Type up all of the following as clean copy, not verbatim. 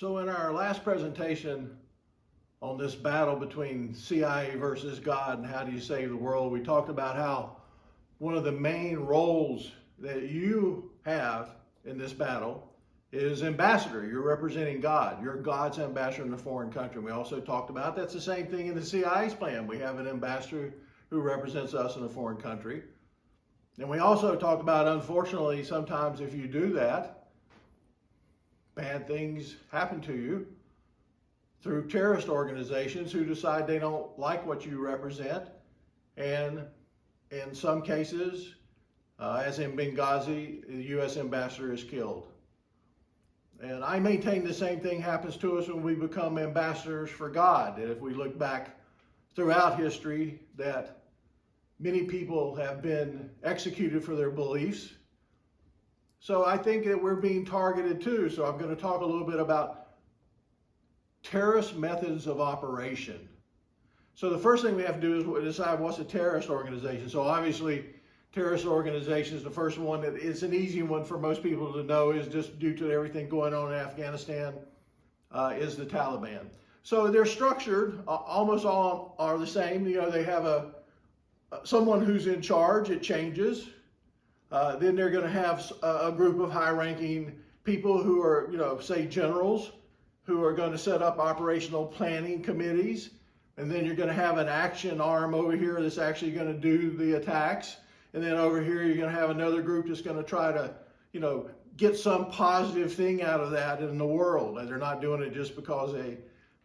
So in our last presentation on this battle between CIA versus God and how do you save the world, we talked about how one of the main roles that you have in this battle is ambassador. You're representing God. You're God's ambassador in a foreign country. We also talked about that's the same thing in the CIA's plan. We have an ambassador who represents us in a foreign country. And we also talked about, unfortunately, sometimes if you do that, bad things happen to you through terrorist organizations who decide they don't like what you represent. And in some cases, as in Benghazi, the U.S. ambassador is killed. And I maintain the same thing happens to us when we become ambassadors for God. And if we look back throughout history, that many people have been executed for their beliefs. So I think that we're being targeted too. So I'm going to talk a little bit about terrorist methods of operation. So the first thing we have to do is decide what's a terrorist organization. So obviously, terrorist organizations, the first one that is an easy one for most people to know is just due to everything going on in Afghanistan, is the Taliban. So they're structured, almost all are the same. You know, they have someone who's in charge, it changes. Then they're going to have a group of high-ranking people who are, say generals, who are going to set up operational planning committees. And then you're going to have an action arm over here that's actually going to do the attacks. And then over here, you're going to have another group that's going to try to, get some positive thing out of that in the world. And they're not doing it just because they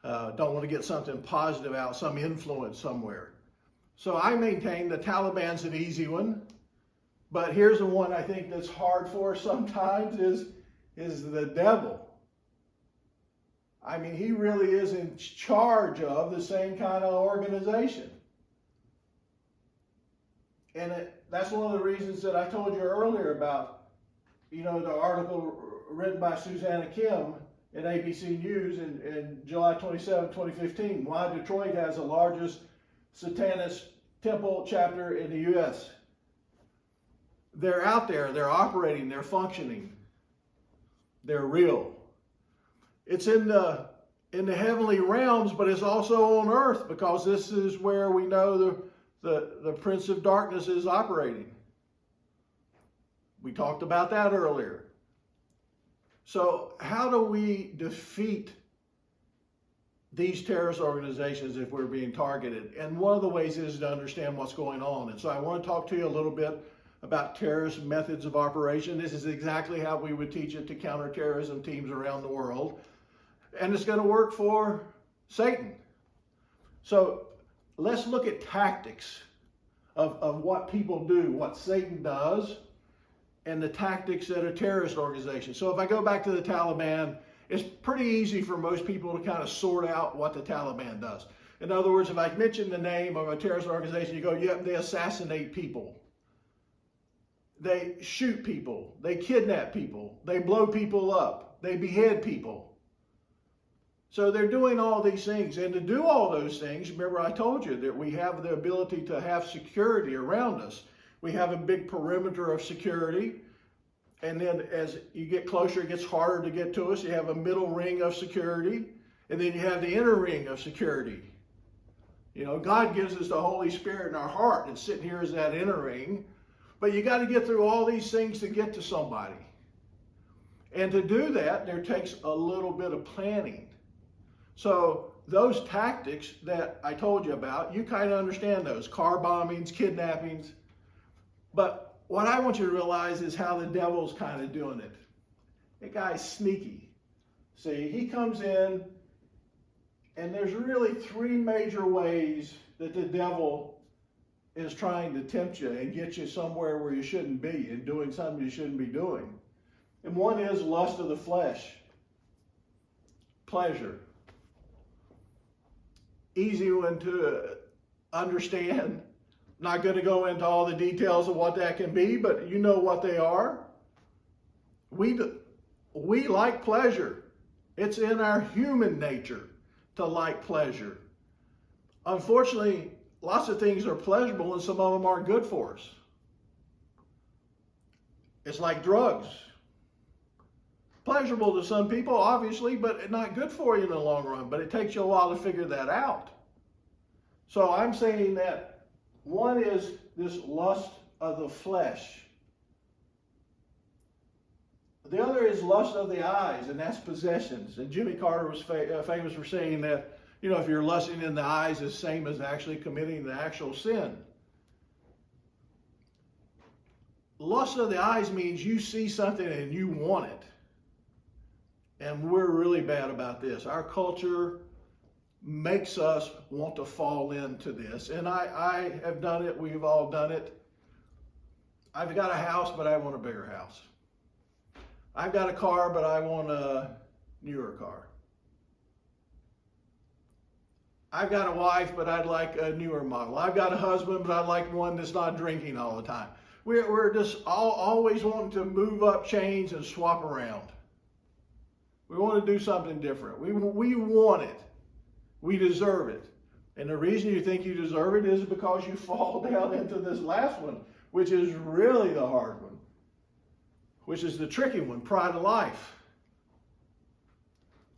don't want to get something positive out, some influence somewhere. So I maintain the Taliban's an easy one. But here's the one I think that's hard for us sometimes is the devil. I mean, he really is in charge of the same kind of organization. And that's one of the reasons that I told you earlier about, the article written by Susanna Kim in ABC News in July 27, 2015, why Detroit has the largest Satanist temple chapter in the U.S. They're out there, they're operating, they're functioning, they're real. It's in the heavenly realms, but it's also on earth because this is where we know the Prince of Darkness is operating. We talked about that earlier. So how do we defeat these terrorist organizations if we're being targeted? And one of the ways is to understand what's going on. And so I want to talk to you a little bit about terrorist methods of operation. This is exactly how we would teach it to counterterrorism teams around the world. And it's going to work for Satan. So let's look at tactics of what people do, what Satan does, and the tactics that a terrorist organization. So if I go back to the Taliban, it's pretty easy for most people to kind of sort out what the Taliban does. In other words, if I mention the name of a terrorist organization, you go, yep, they assassinate people. They shoot people. They kidnap people. They blow people up. They behead people. So they're doing all these things. And to do all those things, remember I told you that we have the ability to have security around us. We have a big perimeter of security. And then as you get closer, it gets harder to get to us. You have a middle ring of security. And then you have the inner ring of security. God gives us the Holy Spirit in our heart. And sitting here is that inner ring. But you got to get through all these things to get to somebody. And to do that, there takes a little bit of planning. So those tactics that I told you about, you kind of understand those. Car bombings, kidnappings. But what I want you to realize is how the devil's kind of doing it. That guy's sneaky. See, he comes in, and there's really three major ways that the devil is trying to tempt you and get you somewhere where you shouldn't be and doing something you shouldn't be doing. And one is lust of the flesh, pleasure. Easy one to understand. Not going to go into all the details of what that can be, but you know what they are. We like pleasure. It's in our human nature to like pleasure. Unfortunately, lots of things are pleasurable and some of them aren't good for us. It's like drugs. Pleasurable to some people, obviously, but not good for you in the long run. But it takes you a while to figure that out. So I'm saying that one is this lust of the flesh. The other is lust of the eyes, and that's possessions. And Jimmy Carter was famous for saying that, you know, if you're lusting in the eyes, it's the same as actually committing the actual sin. Lust of the eyes means you see something and you want it. And we're really bad about this. Our culture makes us want to fall into this. And I have done it. We've all done it. I've got a house, but I want a bigger house. I've got a car, but I want a newer car. I've got a wife, but I'd like a newer model. I've got a husband, but I'd like one that's not drinking all the time. We're just always wanting to move up chains and swap around. We want to do something different. We want it. We deserve it. And the reason you think you deserve it is because you fall down into this last one, which is really the hard one, which is the tricky one, pride of life.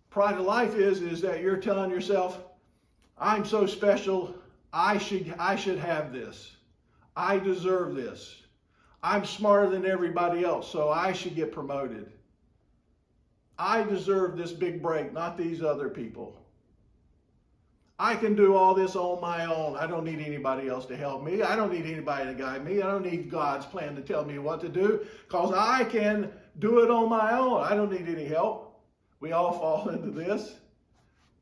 Pride of life is that you're telling yourself, I'm so special, I should have this. I deserve this. I'm smarter than everybody else, so I should get promoted. I deserve this big break, not these other people. I can do all this on my own. I don't need anybody else to help me. I don't need anybody to guide me. I don't need God's plan to tell me what to do because I can do it on my own. I don't need any help. We all fall into this.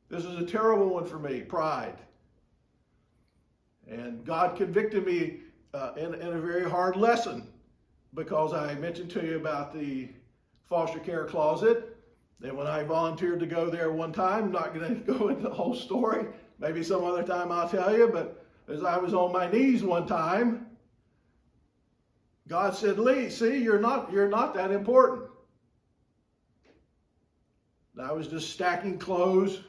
This is a terrible one for me, pride. And God convicted me in a very hard lesson because I mentioned to you about the foster care closet. And when I volunteered to go there one time, I'm not going to go into the whole story. Maybe some other time I'll tell you, but as I was on my knees one time, God said, Lee, see, you're not that important. And I was just stacking clothes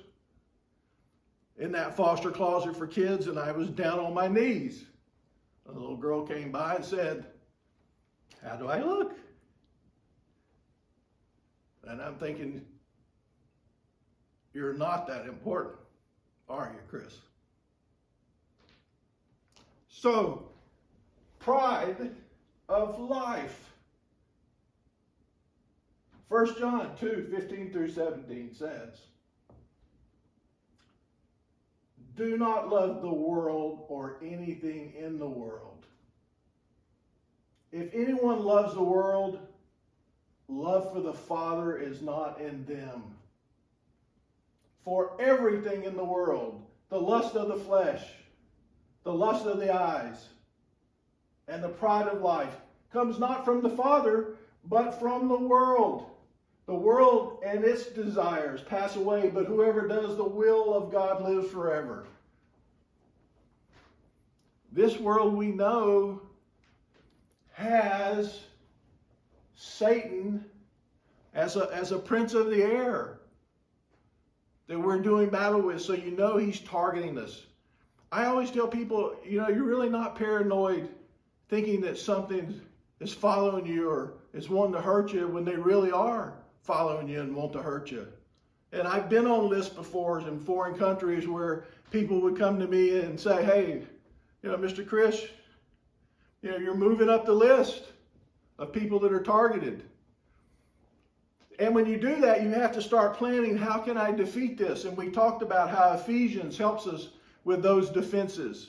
in that foster closet for kids, and I was down on my knees. A little girl came by and said, how do I look? And I'm thinking, you're not that important, are you, Chris? So, pride of life. 1 John 2:15 through 17 says, do not love the world or anything in the world. If anyone loves the world, love for the Father is not in them. For everything in the world, the lust of the flesh, the lust of the eyes, and the pride of life, comes not from the Father, but from the world. The world and its desires pass away, but whoever does the will of God lives forever. This world we know has Satan as a prince of the air that we're doing battle with, so you know he's targeting us. I always tell people, you know, you're really not paranoid thinking that something is following you or is wanting to hurt you when they really are following you and want to hurt you. And I've been on lists before in foreign countries where people would come to me and say, hey, you know, Mr. Chris, you know, you're moving up the list of people that are targeted. And when you do that, you have to start planning, how can I defeat this? And we talked about how Ephesians helps us with those defenses.